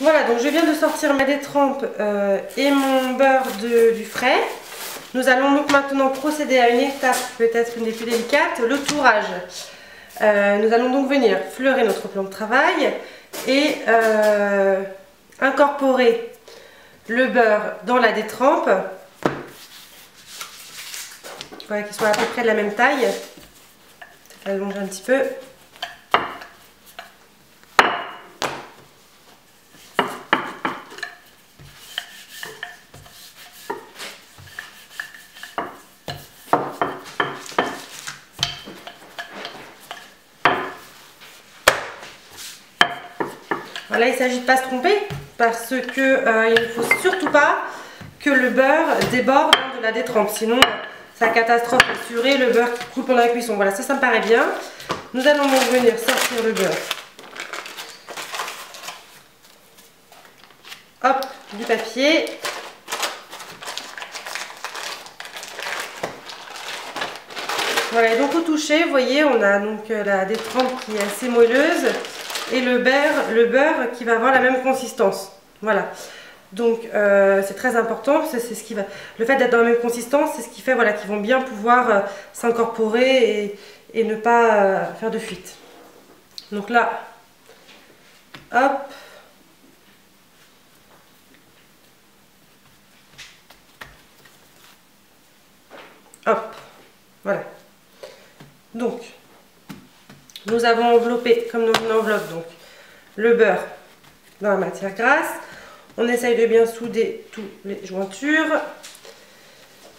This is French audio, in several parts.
Voilà, donc je viens de sortir ma détrempe et mon beurre du frais. Nous allons donc maintenant procéder à une étape, peut-être une des plus délicates, le tourage. Nous allons donc venir fleurer notre plan de travail et incorporer le beurre dans la détrempe. Voilà, qu'il soit à peu près de la même taille. Allonge un petit peu. Voilà, il ne s'agit de ne pas se tromper parce que il ne faut surtout pas que le beurre déborde de la détrempe, sinon c'est la catastrophe assurée, le beurre qui coule pendant la cuisson. Voilà, ça me paraît bien. Nous allons donc venir sortir le beurre. Hop, du papier. Voilà, et donc au toucher, vous voyez, on a donc la détrempe qui est assez moelleuse et le beurre qui va avoir la même consistance. Voilà. Donc c'est très important, c'est ce qui va. Le fait d'être dans la même consistance, c'est ce qui fait voilà, qu'ils vont bien pouvoir s'incorporer et ne pas faire de fuite. Donc là, hop. Hop, voilà. Donc, nous avons enveloppé, comme dans une enveloppe, donc, le beurre dans la matière grasse. On essaye de bien souder toutes les jointures. À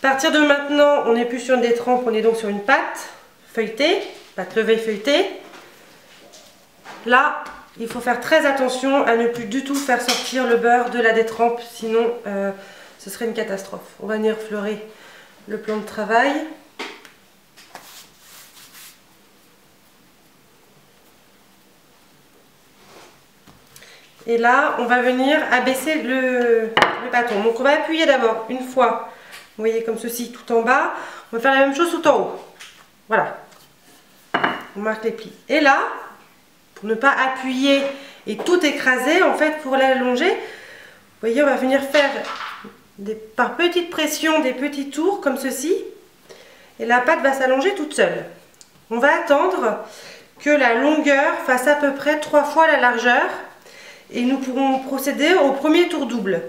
partir de maintenant, on n'est plus sur une détrempe, on est donc sur une pâte feuilletée, pâte levée feuilletée. Là, il faut faire très attention à ne plus du tout faire sortir le beurre de la détrempe, sinon ce serait une catastrophe. On va venir fleurer le plan de travail. Et là, on va venir abaisser le bâton. Donc on va appuyer d'abord une fois, vous voyez comme ceci, tout en bas. On va faire la même chose tout en haut. Voilà. On marque les plis. Et là, pour ne pas appuyer et tout écraser, en fait, pour l'allonger, vous voyez, on va venir faire par petite pression des petits tours comme ceci. Et la pâte va s'allonger toute seule. On va attendre que la longueur fasse à peu près 3 fois la largeur. Et nous pourrons procéder au premier tour double,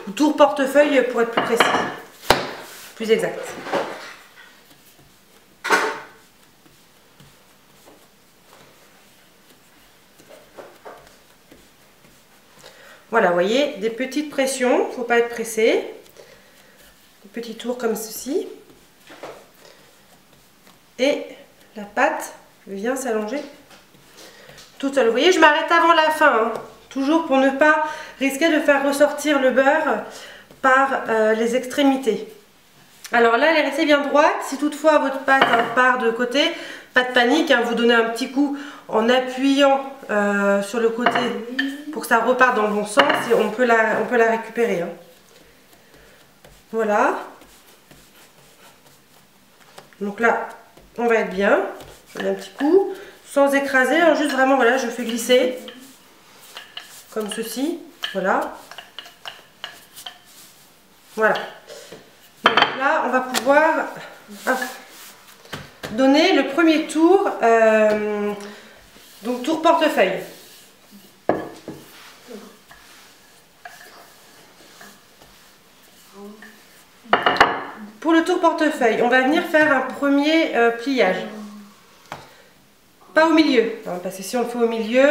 ou tour portefeuille pour être plus précis, plus exact. Voilà, vous voyez, des petites pressions, il ne faut pas être pressé. Des petits tours comme ceci. Et la pâte vient s'allonger toute seule. Vous voyez, je m'arrête avant la fin, hein. Toujours pour ne pas risquer de faire ressortir le beurre par les extrémités. Alors là, elle est restée bien droite. Si toutefois votre pâte part de côté, pas de panique, hein, vous donnez un petit coup en appuyant sur le côté pour que ça reparte dans le bon sens et on peut la récupérer. Hein. Voilà. Donc là, on va être bien. Je donne un petit coup, sans écraser, hein, juste vraiment, voilà, je fais glisser. Comme ceci, voilà. Voilà. Donc là, on va pouvoir donner le premier tour, donc tour portefeuille. Pour le tour portefeuille, on va venir faire un premier pliage. Pas au milieu, hein, parce que si on le fait au milieu,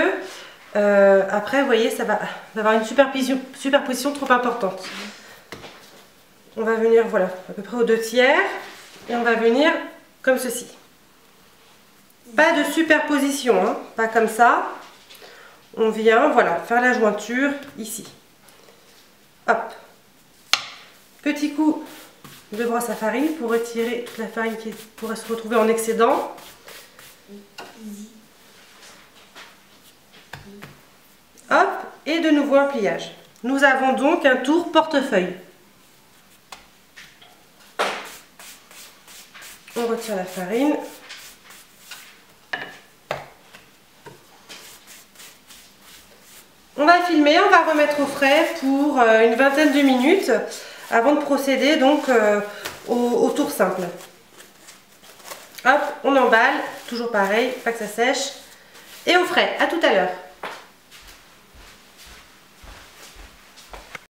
après, vous voyez, ça va avoir une superposition trop importante. On va venir, voilà, à peu près aux 2/3 et on va venir comme ceci. Pas de superposition, hein, pas comme ça. On vient, voilà, faire la jointure ici. Hop. Petit coup de brosse à farine pour retirer toute la farine qui pourrait se retrouver en excédent. Hop, et de nouveau un pliage. Nous avons donc un tour portefeuille. On retire la farine. On va filmer, on va remettre au frais pour une vingtaine de minutes avant de procéder donc au tour simple. Hop, on emballe, toujours pareil, pas que ça sèche. Et au frais, à tout à l'heure.